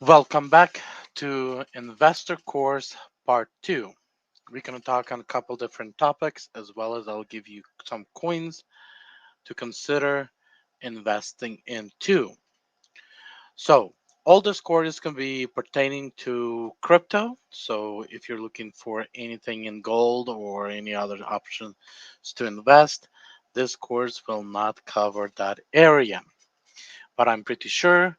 Welcome back to Investor Course Part 2. We're going to talk on a couple different topics as well as I'll give you some coins to consider investing into. So, all this course can be pertaining to crypto. So, if you're looking for anything in gold or any other options to invest, this course will not cover that area. But I'm pretty sure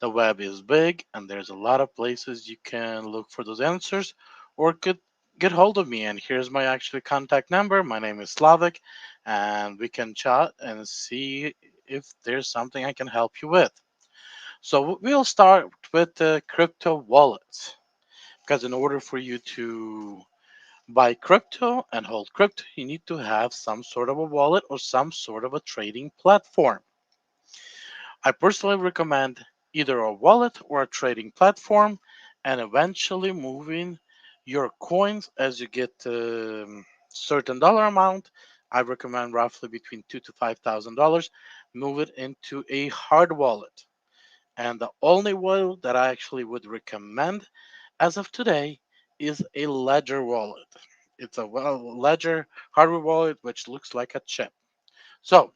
the web is big and there's a lot of places you can look for those answers or could get hold of me. And here's my actual contact number. My name is Slavic, and we can chat and see if there's something I can help you with. So we'll start with the crypto wallets because in order for you to buy crypto and hold crypto, you need to have some sort of a wallet or some sort of a trading platform. I personally recommend either a wallet or a trading platform and eventually moving your coins as you get certain dollar amount. I recommend roughly between two to $5,000. Move it into a hard wallet. And the only wallet that I actually would recommend as of today is a ledger wallet. It's a ledger hardware wallet which looks like a chip. So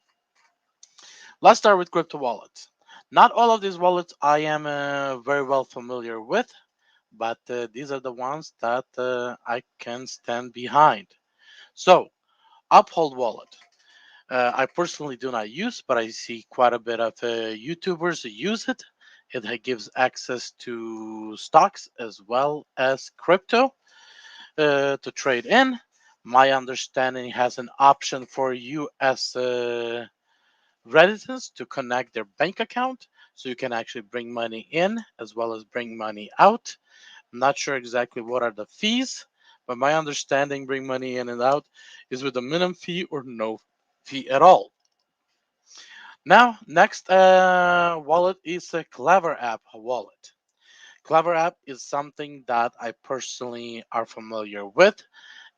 let's start with crypto wallets. Not all of these wallets I am very well familiar with, but these are the ones that I can stand behind. So, Uphold Wallet. I personally do not use, but I see quite a bit of YouTubers who use it. It gives access to stocks as well as crypto to trade in. My understanding has an option for you as residents to connect their bank account so you can actually bring money in as well as bring money out. I'm not sure exactly what are the fees, but my understanding bring money in and out is with a minimum fee or no fee at all. Now, next wallet is a Clever app wallet. Clever app is something that I personally are familiar with.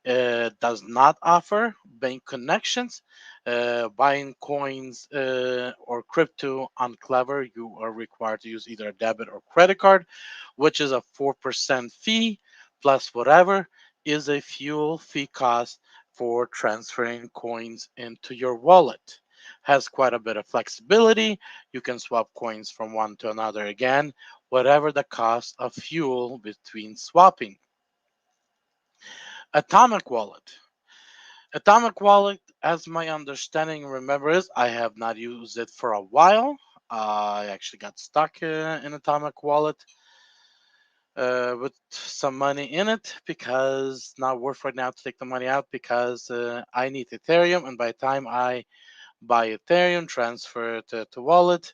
Does not offer bank connections. Buying coins or crypto on Clever, you are required to use either a debit or credit card, which is a 4% fee plus whatever is a fuel fee cost for transferring coins into your wallet. Has quite a bit of flexibility. You can swap coins from one to another again, whatever the cost of fuel between swapping. Atomic Wallet. Atomic Wallet, as my understanding remember is, I have not used it for a while. I actually got stuck in Atomic Wallet with some money in it because it's not worth right now to take the money out because I need Ethereum, and by the time I buy Ethereum, transfer it to wallet,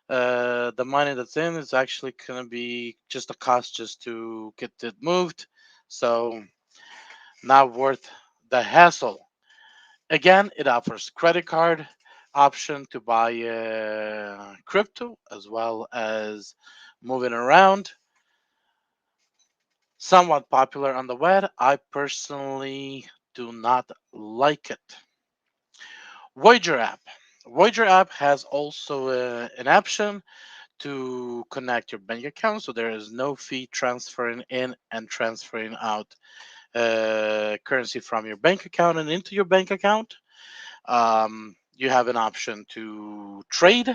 the money that's in is actually going to be just a cost just to get it moved. So not worth the hassle. Again, it offers credit card option to buy crypto as well as moving around. Somewhat popular on the web. I personally do not like it. Voyager app. Voyager app has also an option to connect your bank account, so there is no fee transferring in and transferring out currency from your bank account and into your bank account. You have an option to trade.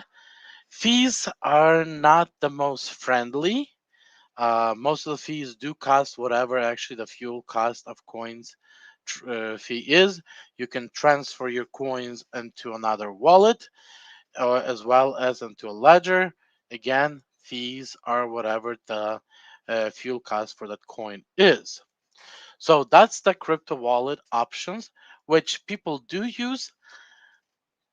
Fees are not the most friendly. Most of the fees do cost whatever actually the fuel cost of coins fee is. You can transfer your coins into another wallet as well as into a ledger. Again, fees are whatever the fuel cost for that coin is. So that's the crypto wallet options, which people do use.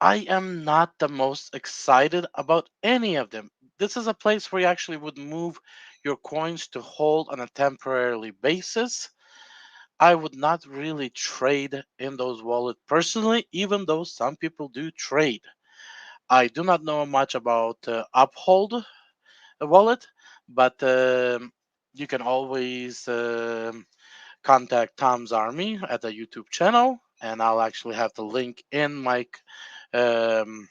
I am not the most excited about any of them. This is a place where you actually would move your coins to hold on a temporarily basis. I would not really trade in those wallets personally, even though some people do trade. I do not know much about Uphold wallet, but you can always contact Tom's Army at the YouTube channel, and I'll actually have the link in my um,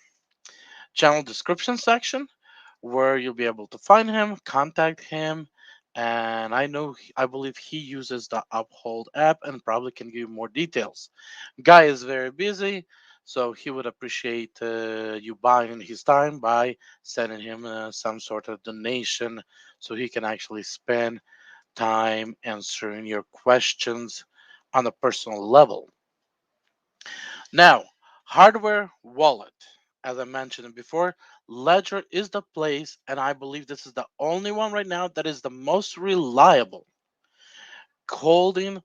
channel description section, where you'll be able to find him, contact him, and I believe he uses the Uphold app and probably can give you more details. Guy is very busy, so he would appreciate you buying his time by sending him some sort of donation so he can actually spend time answering your questions on a personal level. Now, hardware wallet. As I mentioned before, Ledger is the place, and I believe this is the only one right now that is the most reliable, holding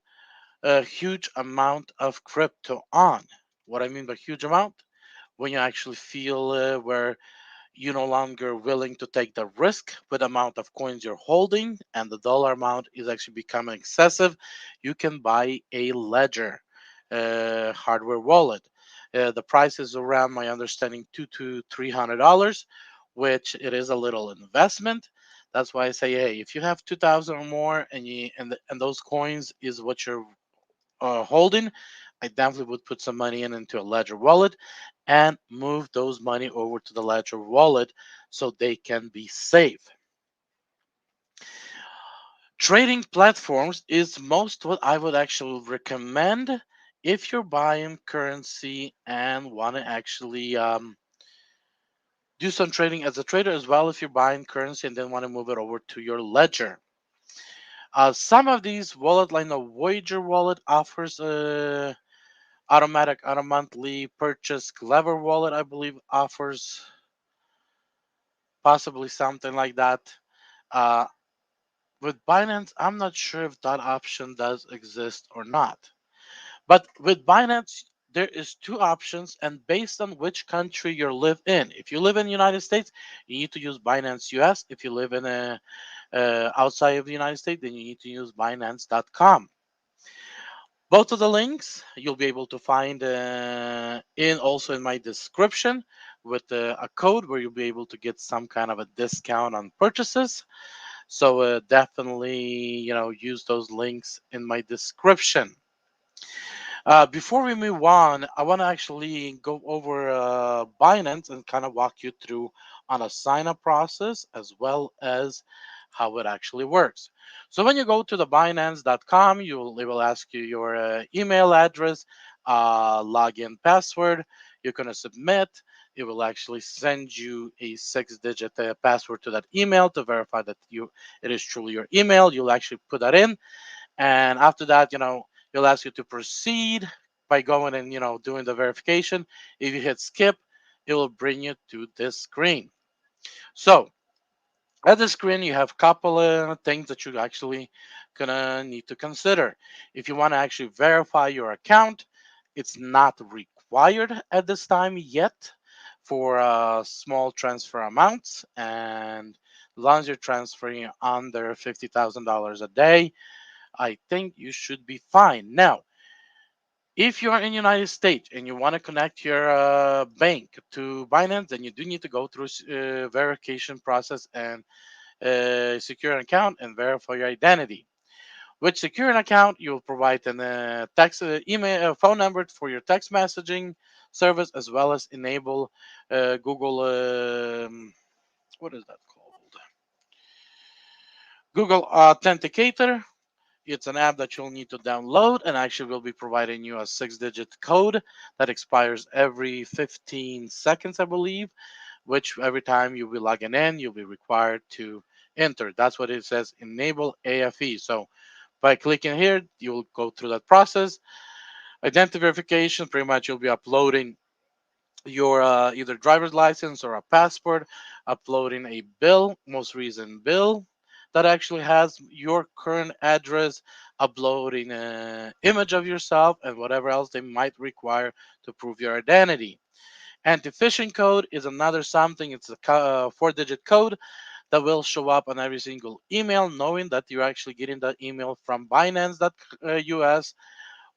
a huge amount of crypto on. What I mean by huge amount, when you actually feel where you're no longer willing to take the risk with the amount of coins you're holding and the dollar amount is actually becoming excessive, you can buy a Ledger hardware wallet. The price is around my understanding $200 to $300, which it is a little investment. That's why I say, hey, if you have 2,000 or more and those coins is what you're holding, I definitely would put some money into a Ledger wallet and move those money over to the Ledger wallet so they can be safe. Trading platforms is most what I would actually recommend if you're buying currency and want to actually do some trading as a trader as well. If you're buying currency and then want to move it over to your ledger, some of these wallet, like the Voyager wallet, offers automatic on a monthly purchase. Clever wallet, I believe, offers possibly something like that. Uh, with Binance, I'm not sure if that option does exist or not. But with Binance, there is two options, and based on which country you live in. If you live in the United States, you need to use Binance US. If you live in outside of the United States, then you need to use Binance.com. Both of the links you'll be able to find in also in my description with a code where you'll be able to get some kind of a discount on purchases. So definitely, use those links in my description. Before we move on, I want to actually go over Binance and kind of walk you through on a sign up process as well as how it actually works. So when you go to the Binance.com, it will ask you your email address, login password. You're going to submit. It will actually send you a 6-digit password to that email to verify that it is truly your email. You'll actually put that in, and after that, it'll ask you to proceed by going and doing the verification. If you hit skip, it will bring you to this screen. So at the screen, you have a couple of things that you actually gonna need to consider. If you want to actually verify your account, it's not required at this time yet for small transfer amounts, and as long as you're transferring under $50,000 a day, I think you should be fine. Now, if you are in United States and you want to connect your bank to Binance, then you do need to go through verification process and secure an account and verify your identity. With secure an account, you'll provide an text, email, phone number for your text messaging service, as well as enable Google. What is that called? Google Authenticator. It's an app that you'll need to download, and actually will be providing you a 6-digit code that expires every 15 seconds, I believe, which every time you'll be logging in, you'll be required to enter. That's what it says, enable AFE. So by clicking here, you'll go through that process. Identity verification, pretty much you'll be uploading your either driver's license or a passport, uploading a bill, most recent bill that actually has your current address, uploading an image of yourself and whatever else they might require to prove your identity. Anti-phishing code is another something. It's a 4-digit code that will show up on every single email, knowing that you're actually getting that email from Binance.us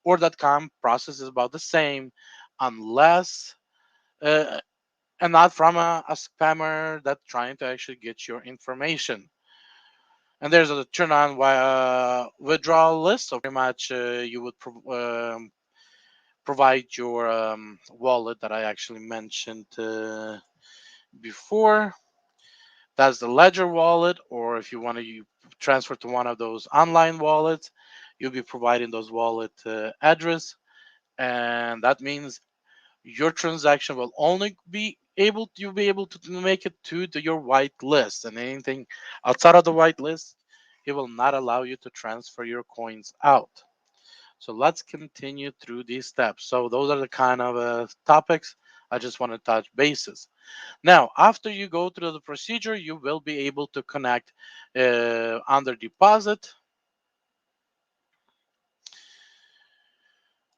or .com. Process is about the same, unless uh, and not from a spammer that's trying to actually get your information. And there's a turn on withdrawal list. So pretty much you would provide your wallet that I actually mentioned before. That's the Ledger wallet, or if you want to transfer to one of those online wallets, you'll be providing those wallet address, and that means your transaction will only be able you'll be able to make it to your white list, and anything outside of the white list, it will not allow you to transfer your coins out. So let's continue through these steps. So those are the kind of topics I just want to touch bases. Now, after you go through the procedure, you will be able to connect under deposit.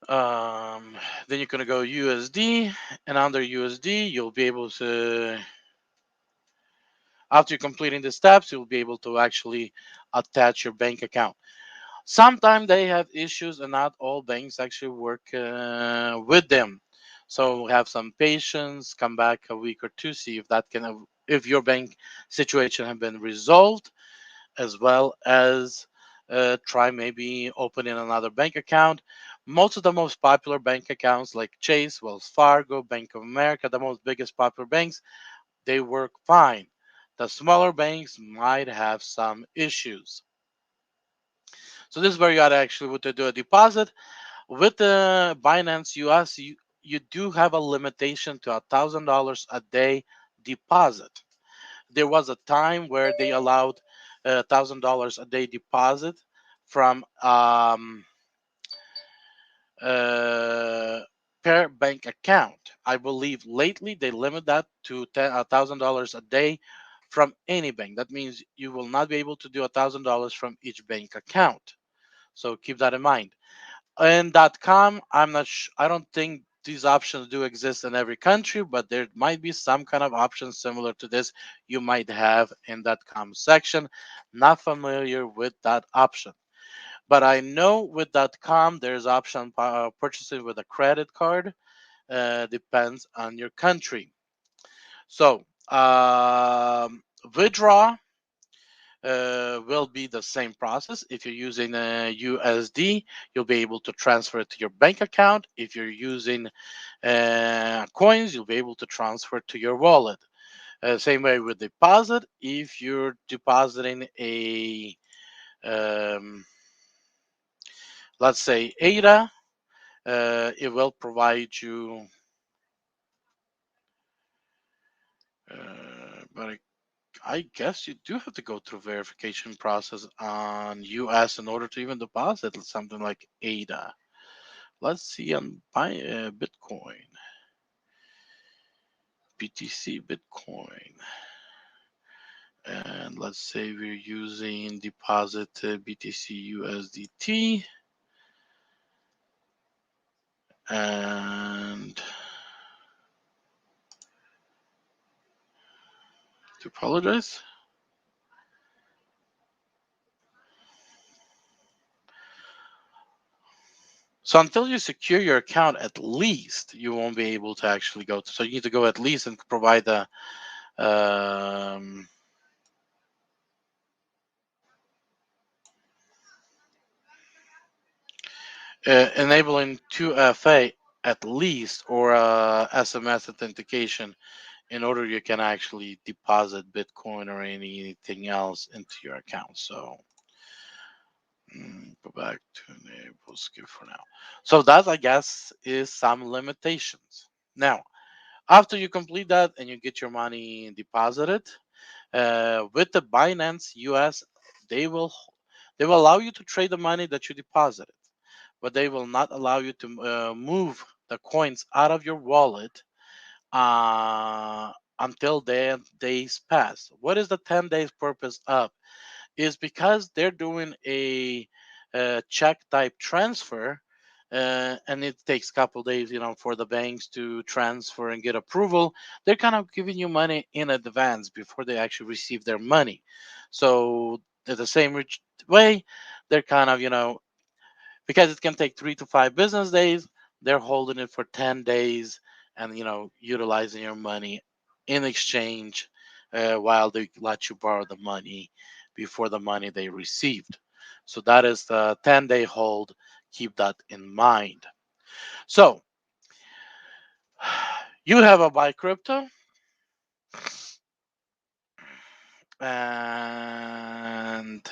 Then you're going to go USD, and under USD, you'll be able to, after completing the steps, you'll be able to actually attach your bank account. Sometimes they have issues, and not all banks actually work with them. So have some patience. Come back a week or two, see if that can, if your bank situation have been resolved, as well as try maybe opening another bank account. Most of the most popular bank accounts like Chase, Wells Fargo, Bank of America, the most biggest popular banks, they work fine. The smaller banks might have some issues. So this is where you got to actually would do a deposit. With the Binance US, you do have a limitation to $1,000 a day deposit. There was a time where they allowed $1,000 a day deposit from uh, per bank account. I believe lately they limit that to $1,000 a day from any bank. That means you will not be able to do $1,000 from each bank account. So keep that in mind. And .com, I don't think these options do exist in every country, but there might be some kind of option similar to this you might have in .com section. Not familiar with that option, but I know with .com there's option purchasing with a credit card. Depends on your country. So withdraw will be the same process. If you're using USD, you'll be able to transfer it to your bank account. If you're using coins, you'll be able to transfer it to your wallet. Same way with deposit. If you're depositing a, um, let's say, ADA, it will provide you, but I guess you do have to go through verification process on US in order to even deposit something like ADA. Let's see on Bitcoin, BTC Bitcoin. And let's say we're using deposit BTC USDT. And to apologize. So until you secure your account, at least you won't be able to actually go to. So you need to go at least and provide the um, enabling 2FA at least, or SMS authentication, in order you can actually deposit Bitcoin or anything else into your account. So go back to enable skip for now. So that, I guess, is some limitations. Now, after you complete that and you get your money deposited with the Binance US, they will they will allow you to trade the money that you deposited, but they will not allow you to move the coins out of your wallet until the days pass. What is the 10 days purpose of? Is because they're doing a, check type transfer, and it takes a couple days, for the banks to transfer and get approval. They're kind of giving you money in advance before they actually receive their money. So the same way, they're kind of, because it can take 3 to 5 business days, they're holding it for 10 days and, utilizing your money in exchange, while they let you borrow the money before the money they received. So that is the 10-day hold. Keep that in mind. So you have a buy crypto. And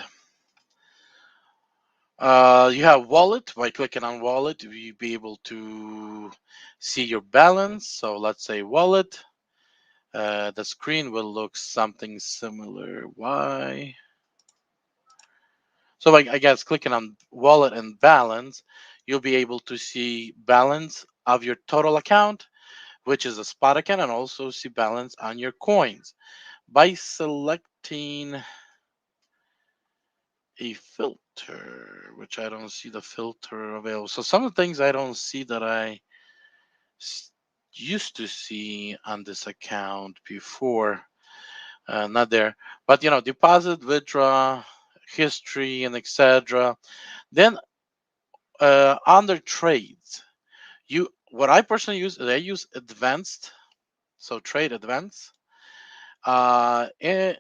you have wallet. By clicking on wallet, you'll be able to see your balance. So let's say wallet. The screen will look something similar. Why? So I guess clicking on wallet and balance, you'll be able to see balance of your total account, which is a spot account, and also see balance on your coins. By selecting a filter, which I don't see the filter available. So some of the things I don't see that I s- used to see on this account before, not there. But deposit, withdraw, history, and etc. Then under trades, what I personally use is I use advanced, so trade advanced. And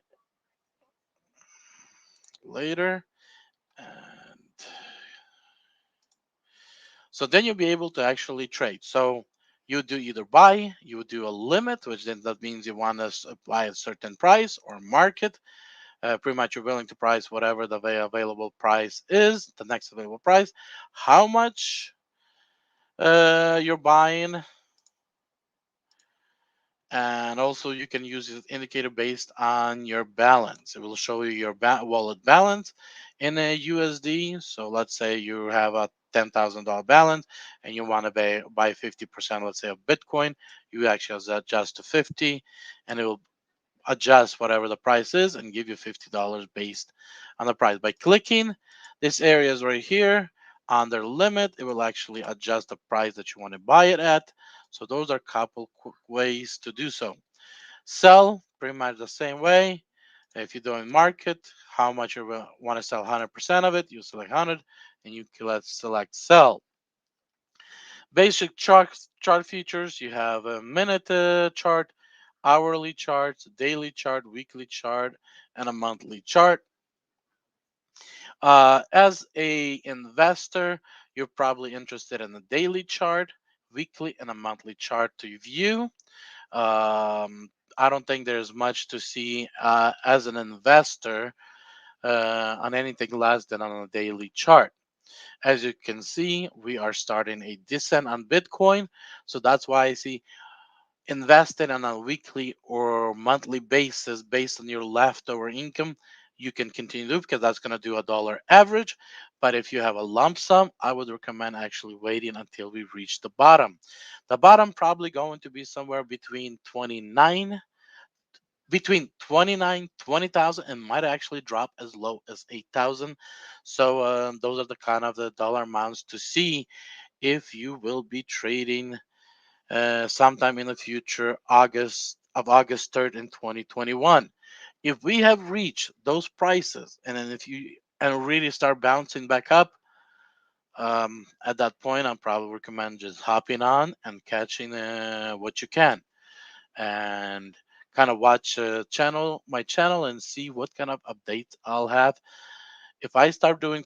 later, and so then you'll be able to actually trade. So you do either buy, you do a limit, which then that means you want to buy a certain price, or market. Pretty much you're willing to price whatever the available price is, the next available price, how much you're buying, and also you can use this indicator based on your balance. It will show you your wallet balance in a USD. So let's say you have a $10,000 balance and you want to buy 50%, let's say, of Bitcoin. You actually adjust to 50, and it will adjust whatever the price is and give you $50 based on the price. By clicking this area is right here under limit, it will actually adjust the price that you want to buy it at. So those are a couple quick ways to do so. Sell, pretty much the same way. If you're doing market, how much you want to sell 100% of it, you select 100 and you can select sell. Basic chart features, you have a minute chart, hourly charts, daily chart, weekly chart, and a monthly chart. As a investor, you're probably interested in a daily chart, weekly, and a monthly chart to view. I don't think there's much to see as an investor on anything less than on a daily chart. As you can see, we are starting a descent on Bitcoin. So that's why I see invested on a weekly or monthly basis based on your leftover income. You can continue to do because that's going to do a dollar average. But if you have a lump sum, I would recommend actually waiting until we reach the bottom. The bottom probably going to be somewhere between 20,000 and might actually drop as low as 8,000. So those are the kind of the dollar amounts to see if you will be trading sometime in the future, August 3rd in 2021. If we have reached those prices, and then if you and really start bouncing back up, at that point, I probably recommend just hopping on and catching what you can, and kind of watch my channel, and see what kind of updates I'll have. If I stop doing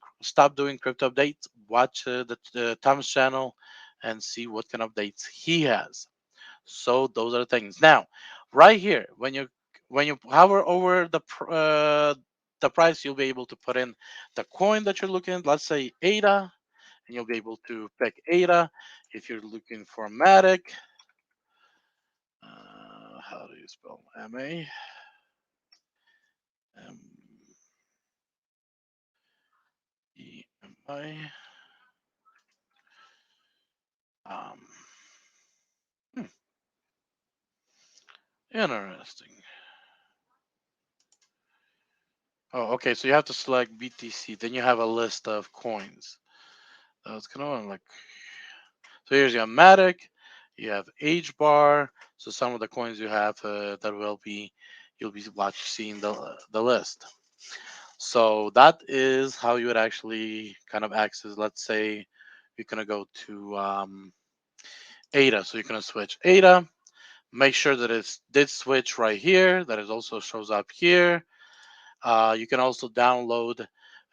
crypto updates, watch the Tom's channel and see what kind of updates he has. So those are the things. Now, right here, when you hover over the price, you'll be able to put in the coin that you're looking at. Let's say ADA, and you'll be able to pick ADA. If you're looking for Matic, how do you spell M-A? M-E-M-I. Um, hmm, Interesting. Oh, okay. So you have to select BTC. Then you have a list of coins. That's kind of like, so here's your Matic, you have H bar. So some of the coins you have that will be you'll be seeing the list. So that is how you would actually kind of access. Let's say you're gonna go to ADA. So you're gonna switch ADA. Make sure that it's did switch right here. That it also shows up here. You can also download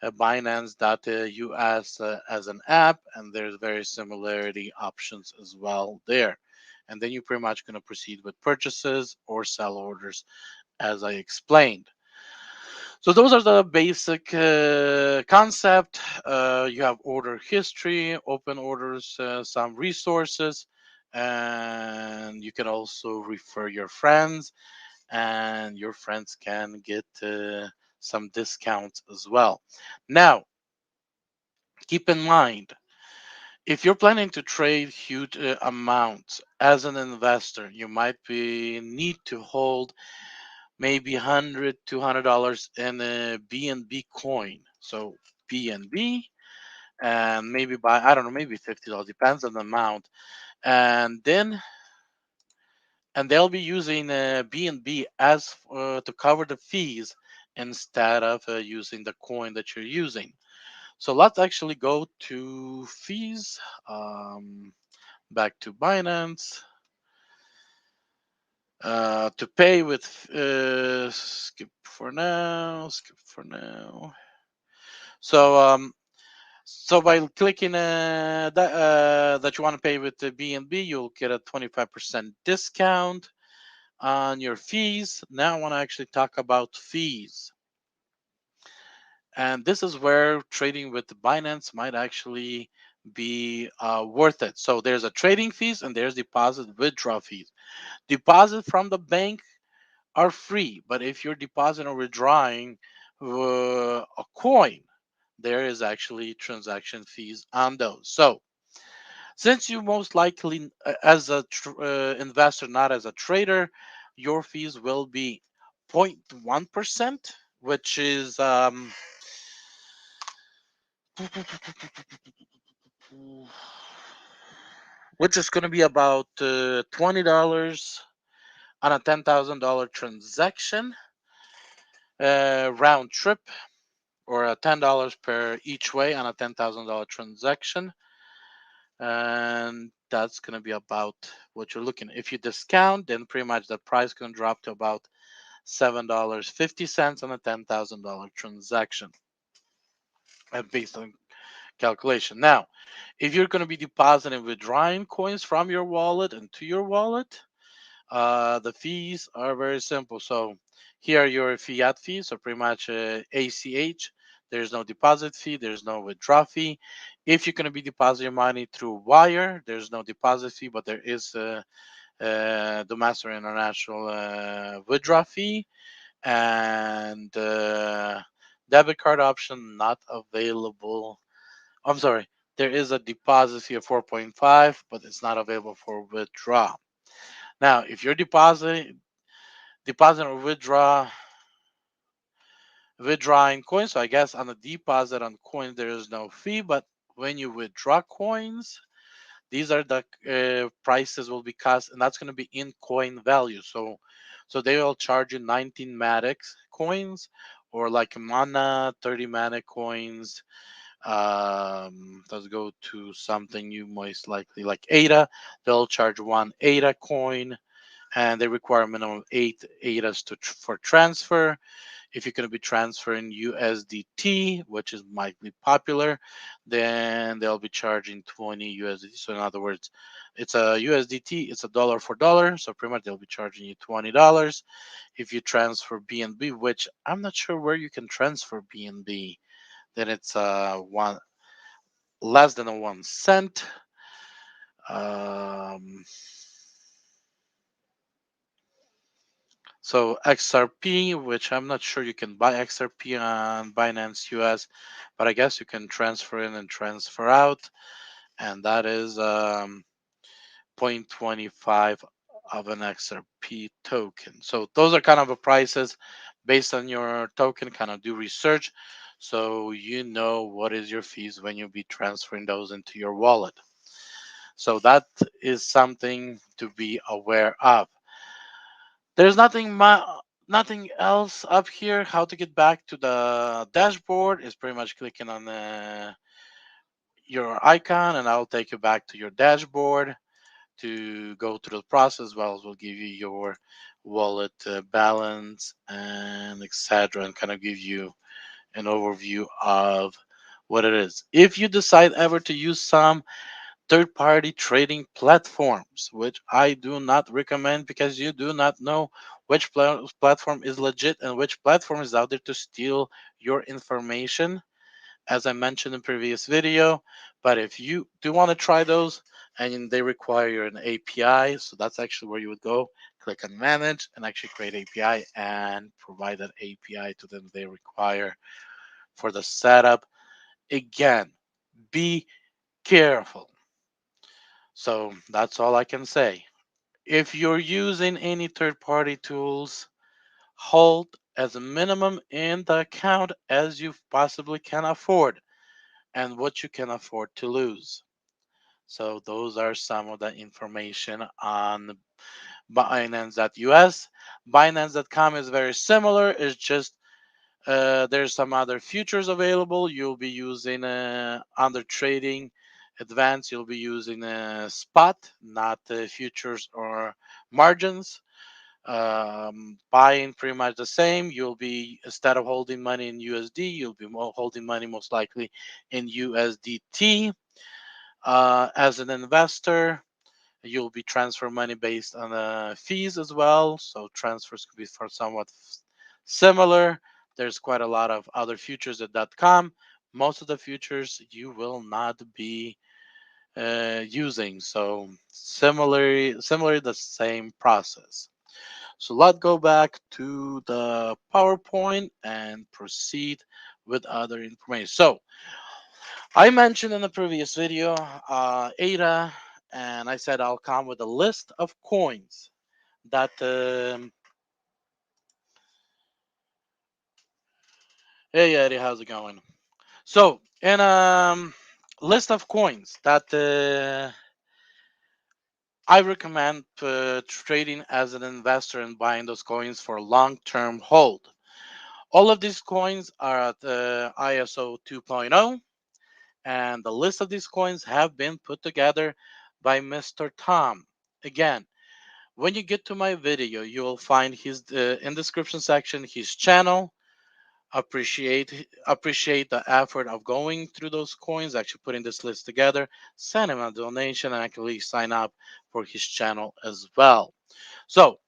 Binance.us as an app, and there's very similarity options as well there. And then you're pretty much going to proceed with purchases or sell orders, as I explained. So those are the basic concept. You have order history, open orders, some resources, and you can also refer your friends, and your friends can get some discounts as well. Now, keep in mind, if you're planning to trade huge amounts as an investor, you might be need to hold maybe 100 $200 in a BNB coin. So BNB, and maybe buy, I don't know, maybe $50, depends on the amount. And then they'll be using BNB as to cover the fees instead of using the coin that you're using. So let's actually go to fees. Back to Binance. To pay with skip for now. Skip for now. So so by clicking that you want to pay with the BNB, you'll get a 25% discount on your fees. Now I want to actually talk about fees. And this is where trading with Binance might actually be worth it. So there's a trading fees and there's deposit withdrawal fees. Deposit from the bank are free, but if you're depositing or withdrawing a coin, there is actually transaction fees on those. So since you most likely, as a investor, not as a trader, your fees will be 0.1%, which is going to be about $20 on a $10,000 transaction, round trip, or $10 per each way on a $10,000 transaction. And that's going to be about what you're looking at. If you discount, then pretty much the price can drop to about $7.50 on a $10,000 transaction, based on calculation. Now, if you're going to be depositing and withdrawing coins from your wallet into your wallet, the fees are very simple. So here are your fiat fees. So pretty much ACH. There's no deposit fee. There's no withdraw fee. If you're going to be depositing money through wire, there's no deposit fee, but there is the Master International withdraw fee, and debit card option not available. I'm sorry. There is a deposit fee of 4.5, but it's not available for withdraw. Now, if you're deposit or withdrawing coins, so I guess on the deposit on coins there is no fee, but when you withdraw coins, these are the prices will be cost, and that's going to be in coin value. So they will charge you 19 Matic coins, or like Mana 30 Matic coins. Let's go to something you most likely like ADA. They'll charge one ADA coin, and they require a minimum of 8 ADAs for transfer. If you're going to be transferring USDT, which is might be popular, then they'll be charging 20 USDT. So in other words, it's a USDT, it's a dollar for dollar. So pretty much they'll be charging you $20 if you transfer BNB, which I'm not sure where you can transfer BNB. Then it's one less than a 1 cent. Um, So XRP, which I'm not sure you can buy XRP on Binance US, but I guess you can transfer in and transfer out, and that is 0.25 of an XRP token. So those are kind of the prices based on your token. Kind of do research, so you know what is your fees when you be transferring those into your wallet. So that is something to be aware of. There's nothing else up here. How to get back to the dashboard is pretty much clicking on your icon, and I'll take you back to your dashboard to go through the process. As well as we'll give you your wallet balance and etc., and kind of give you an overview of what it is. If you decide ever to use some third-party trading platforms, which I do not recommend because you do not know which platform is legit and which platform is out there to steal your information, as I mentioned in previous video. But if you do want to try those and they require an API, so that's actually where you would go, click on manage and actually create API and provide that API to them they require for the setup. Again, be careful. So that's all I can say. If you're using any third party tools, hold as a minimum in the account as you possibly can afford and what you can afford to lose. So those are some of the information on Binance.us. Binance.com is very similar. It's just there's some other futures available. You'll be using under trading advanced. You'll be using spot, not futures or margins. Buying pretty much the same. You'll be, instead of holding money in USD, you'll be holding money most likely in USDT. As an investor, you'll be transfer money based on fees as well. So transfers could be for somewhat similar. There's quite a lot of other futures at .com. Most of the futures you will not be using. So similarly the same process. So let's go back to the PowerPoint and proceed with other information. So I mentioned in the previous video ADA, and I said I'll come with a list of coins that hey Eddie, how's it going? So in list of coins that I recommend trading as an investor and buying those coins for long-term hold. All of these coins are at ISO 2.0, and the list of these coins have been put together by Mr. Tom. Again, when you get to my video, you will find his in description section his channel. Appreciate the effort of going through those coins, actually putting this list together. Send him a donation and actually sign up for his channel as well. So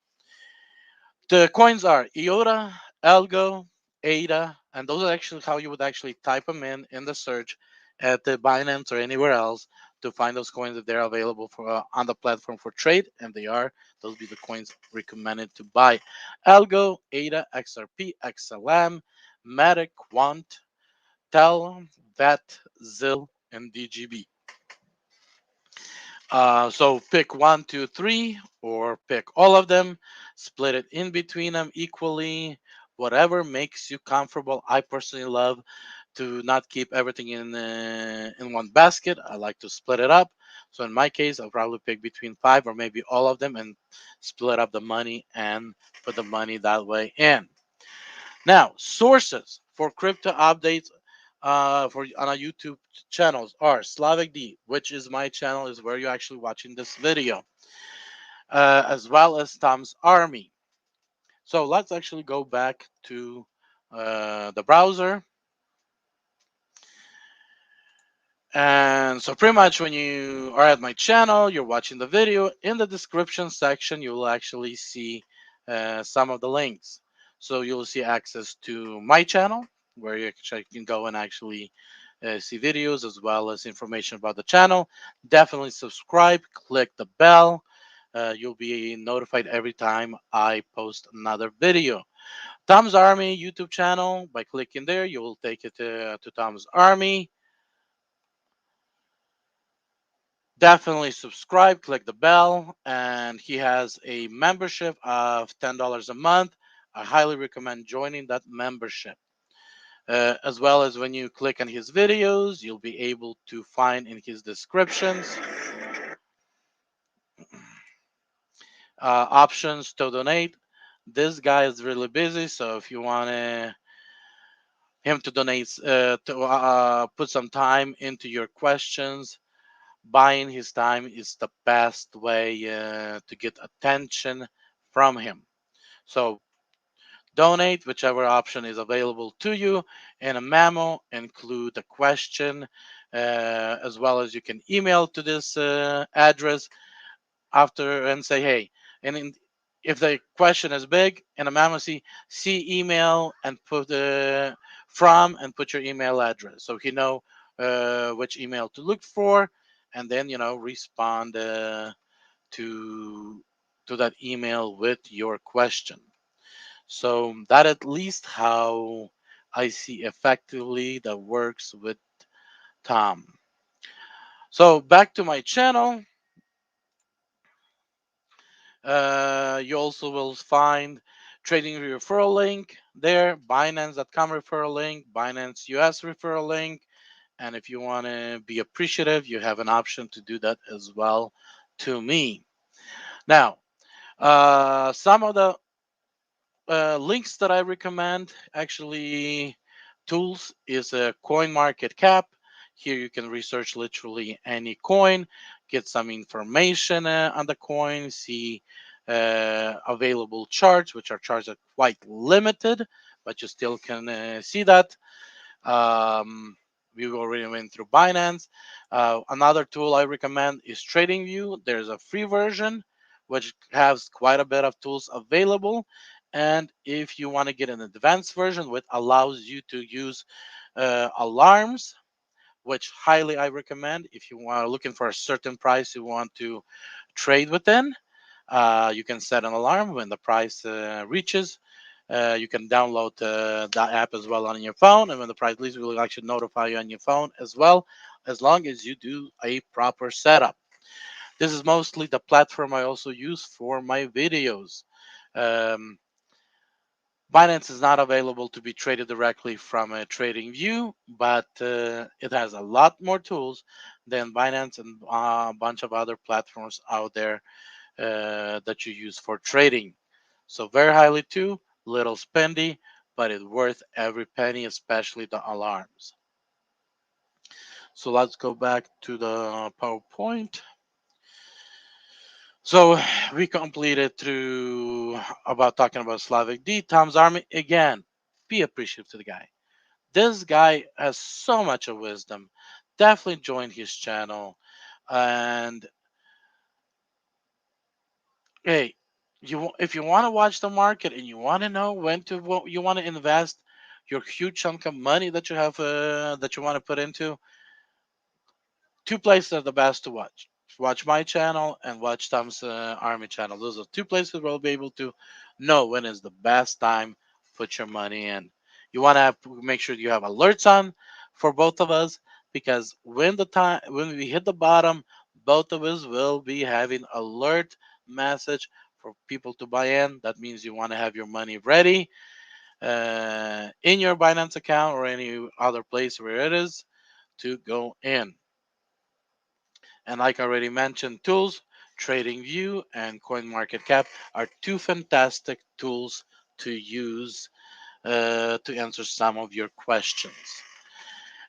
the coins are IOTA, Algo, ADA, and those are actually how you would actually type them in the search at the Binance or anywhere else to find those coins if they're available for on the platform for trade, and they are. Those will be the coins recommended to buy: Algo, ADA, XRP, XLM, Matic, Quant, Tel, VET, ZIL, and DGB. So pick one, two, three, or pick all of them, split it in between them equally, whatever makes you comfortable. I personally love to not keep everything in one basket. I like to split it up. So in my case, I'll probably pick between five or maybe all of them and split up the money and put the money that way in. Now, sources for crypto updates for on our YouTube channels are SlavicD, which is my channel, is where you're actually watching this video, as well as TOMSARMY. So let's actually go back to the browser. And so pretty much when you are at my channel, you're watching the video, in the description section, you will actually see some of the links. So you'll see access to my channel, where you can go and actually see videos as well as information about the channel. Definitely subscribe, click the bell. You'll be notified every time I post another video. Tom's Army YouTube channel, by clicking there, you will take it to Tom's Army. Definitely subscribe, click the bell, and he has a membership of $10 a month. I highly recommend joining that membership. As well as when you click on his videos, you'll be able to find in his descriptions options to donate. This guy is really busy, so if you want him to donate, to put some time into your questions, buying his time is the best way to get attention from him. So donate whichever option is available to you. In a memo, include a question as well as you can email to this address after and say, hey, and if the question is big and a memo, see email and put from and put your email address so he know which email to look for, and then respond to that email with your question. So that at least how I see effectively that works with Tom. So back to my channel. You also will find trading referral link there, Binance.com referral link, Binance US referral link. And if you want to be appreciative, you have an option to do that as well to me. Now, some of the links that I recommend, actually, tools, is a coin market cap. Here you can research literally any coin, get some information on the coin, see available charts, which are charts that are quite limited, but you still can see that. Um, we already went through Binance. Another tool I recommend is TradingView. There's a free version which has quite a bit of tools available. And if you want to get an advanced version, which allows you to use alarms, which highly I recommend if you are looking for a certain price you want to trade within. You can set an alarm when the price reaches. You can download that app as well on your phone, and when the price leaves, it will actually notify you on your phone as well, as long as you do a proper setup. This is mostly the platform I also use for my videos. Um, Binance is not available to be traded directly from a trading view, but it has a lot more tools than Binance and a bunch of other platforms out there that you use for trading. So very highly too, little spendy, but it's worth every penny, especially the alarms. So let's go back to the PowerPoint. So we completed through about talking about Slavic D, Tom's Army. Again, be appreciative to the guy. This guy has so much of wisdom. Definitely join his channel. And hey, if you want to watch the market and you want to know when to what you want to invest your huge chunk of money that you have that you want to put into, two places are the best to watch. Watch my channel and watch Tom's Army channel. Those are two places where we'll be able to know when is the best time to put your money in. You want to make sure you have alerts on for both of us, because when we hit the bottom, both of us will be having alert message for people to buy in. That means you want to have your money ready in your Binance account or any other place where it is to go in. And like I already mentioned, tools, TradingView and CoinMarketCap are two fantastic tools to use to answer some of your questions.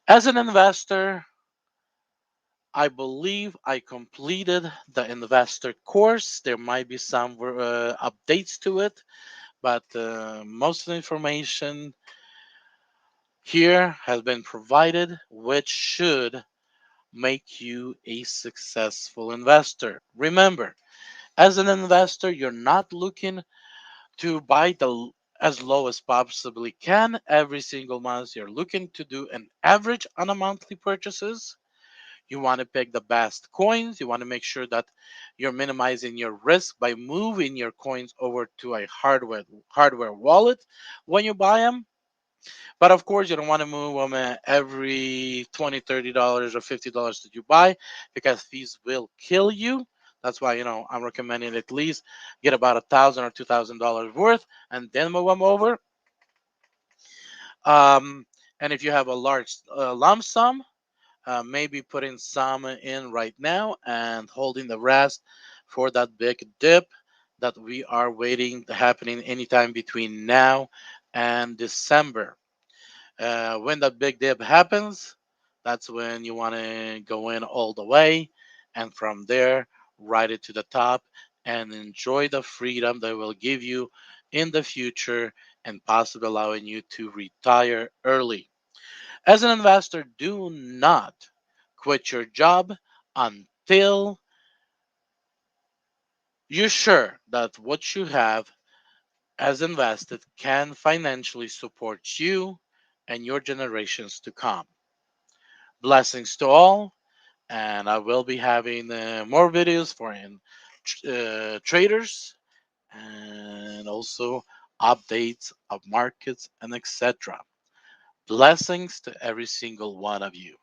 As an investor, I believe I completed the investor course. There might be some updates to it, but most of the information here has been provided, which should make you a successful investor. Remember, as an investor, you're not looking to buy the as low as possibly can every single month. You're looking to do an average on a monthly purchases. You want to pick the best coins. You want to make sure that you're minimizing your risk by moving your coins over to a hardware wallet when you buy them. But of course, you don't want to move them every $20, $30, or $50 that you buy, because fees will kill you. That's why I'm recommending at least get about $1,000 or $2,000 worth and then move them over. Um, and if you have a large lump sum, maybe putting some in right now and holding the rest for that big dip that we are waiting to happening anytime between now and December. When that big dip happens, that's when you want to go in all the way, and from there, ride it to the top and enjoy the freedom that will give you in the future and possibly allowing you to retire early. As an investor, do not quit your job until you're sure that what you have as invested can financially support you and your generations to come. Blessings to all, and I will be having more videos for traders and also updates of markets and etc. Blessings to every single one of you.